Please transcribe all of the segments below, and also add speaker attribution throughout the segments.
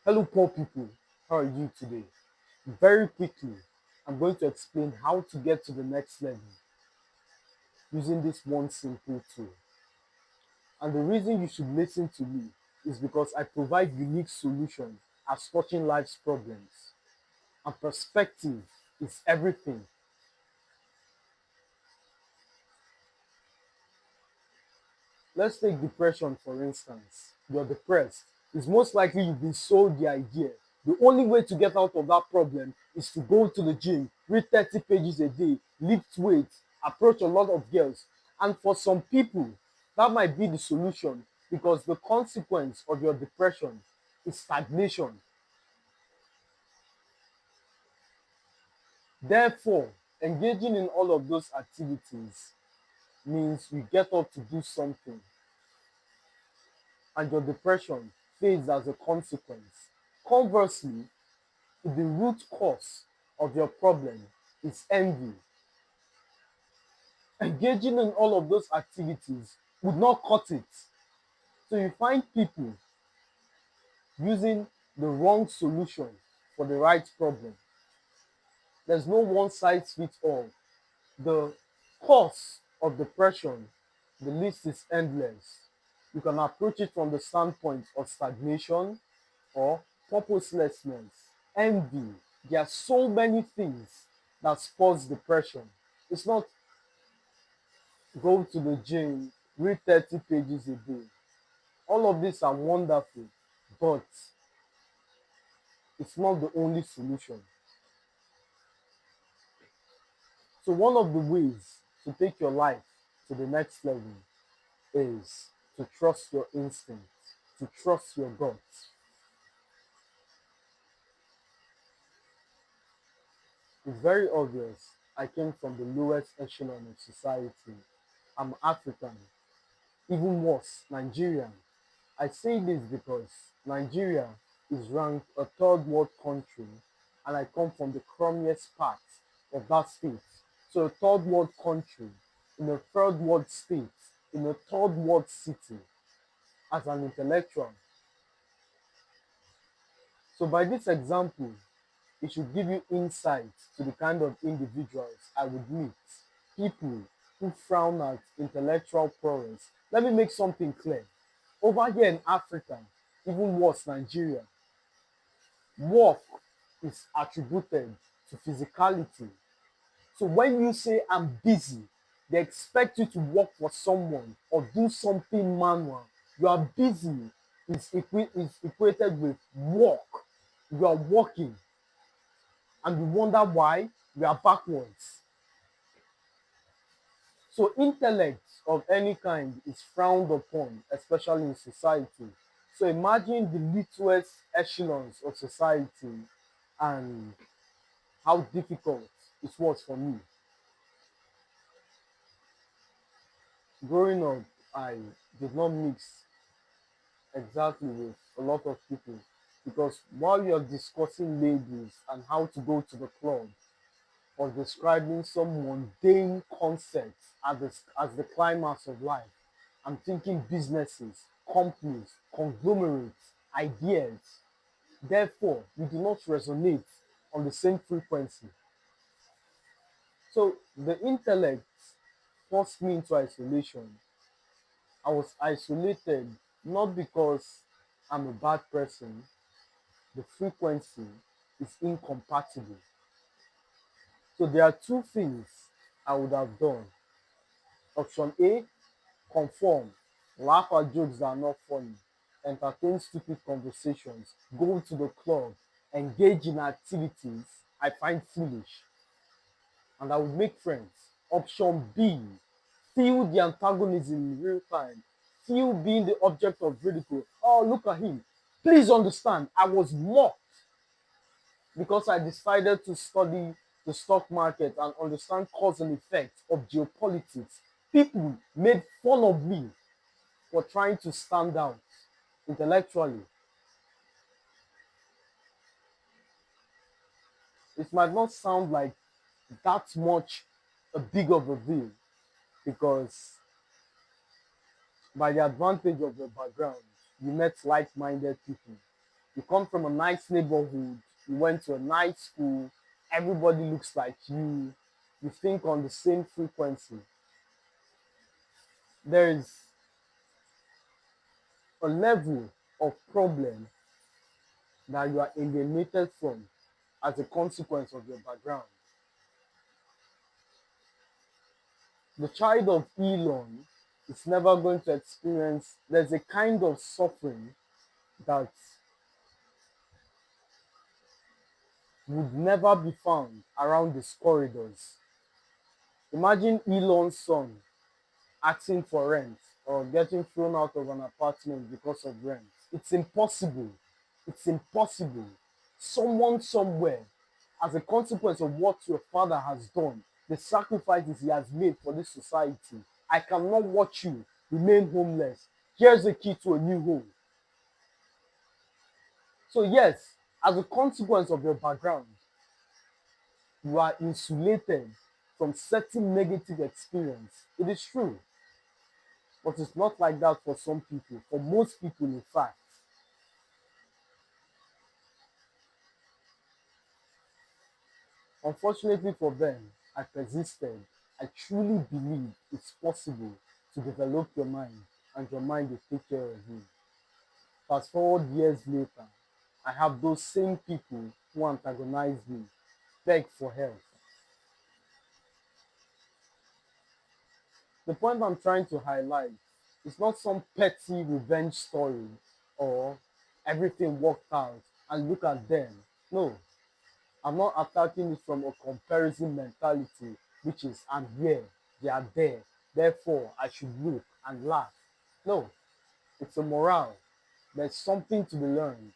Speaker 1: Hello, poor people. How are you today? Very quickly, I'm going to explain how to get to the next level using this one simple tool. And the reason you should listen to me is because I provide unique solutions as touching life's problems. And perspective is everything. Let's take depression for instance. You're depressed. It's most likely you've been sold the idea. The only way to get out of that problem is to go to the gym, read 30 pages a day, lift weights, approach a lot of girls. And for some people, that might be the solution because the consequence of your depression is stagnation. Therefore, engaging in all of those activities means you get up to do something and your depression fades as a consequence. Conversely, if the root cause of your problem is envy, engaging in all of those activities would not cut it. So you find people using the wrong solution for the right problem. There's no one size fits all. The cause of depression, the list is endless. You can approach it from the standpoint of stagnation or purposelessness, envy. There are so many things that cause depression. It's not go to the gym, read 30 pages a day. All of these are wonderful, but it's not the only solution. So, one of the ways to take your life to the next level is to trust your instincts, to trust your guts. It's very obvious I came from the lowest echelon of society. I'm African, even worse, Nigerian. I say this because Nigeria is ranked a third world country and I come from the crummiest part of that state. So a third world country in a third world state, in a third world city as an intellectual. So by this example, it should give you insight to the kind of individuals I would meet. People who frown at intellectual prowess. Let me make something clear. Over here in Africa, even worse, Nigeria, work is attributed to physicality. So when you say I'm busy, they expect you to work for someone or do something manual. You are busy is equated with work. You are working and you wonder why we are backwards. So intellect of any kind is frowned upon, especially in society. So imagine the littlest echelons of society and how difficult it was for me. Growing up, I did not mix exactly with a lot of people because while you're discussing ladies and how to go to the club or describing some mundane concepts as the climax of life, I'm thinking businesses, companies, conglomerates, ideas. Therefore, we do not resonate on the same frequency. So the intellect forced me into isolation. I was isolated not because I'm a bad person, the frequency is incompatible. So there are two things I would have done. Option A, conform, laugh at jokes that are not funny, entertain stupid conversations, go to the club, engage in activities I find foolish, and I would make friends. Option B, feel the antagonism in real time, feel being the object of ridicule. Oh, look at him. Please understand, I was mocked because I decided to study the stock market and understand cause and effect of geopolitics. People made fun of me for trying to stand out intellectually. It might not sound like that much a big of a deal because by the advantage of your background, you met like-minded people. You come from a nice neighborhood, you went to a nice school, everybody looks like you think on the same frequency. There is a level of problem that you are alienated from as a consequence of your background. The child of Elon is never going to experience, there's a kind of suffering that would never be found around these corridors. Imagine Elon's son asking for rent or getting thrown out of an apartment because of rent. It's impossible. It's impossible. Someone somewhere, as a consequence of what your father has done, the sacrifices he has made for this society, I cannot watch you remain homeless. Here's the key to a new home. So, yes, as a consequence of your background, you are insulated from certain negative experience. It is true. But it's not like that for some people. For most people, in fact, unfortunately for them, I persisted. I truly believe it's possible to develop your mind and your mind will take care of you. Fast forward years later, I have those same people who antagonize me, beg for help. The point I'm trying to highlight is not some petty revenge story or everything worked out and look at them. No, I'm not attacking it from a comparison mentality, which is I'm here, they are there, therefore I should look and laugh. No, it's a morale. There's something to be learned.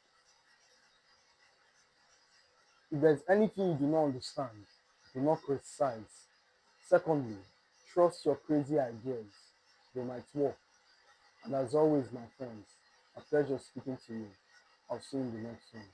Speaker 1: If there's anything you do not understand, do not criticize. Secondly, trust your crazy ideas. They might work. And as always, my friends, a pleasure speaking to you. I'll see you in the next one.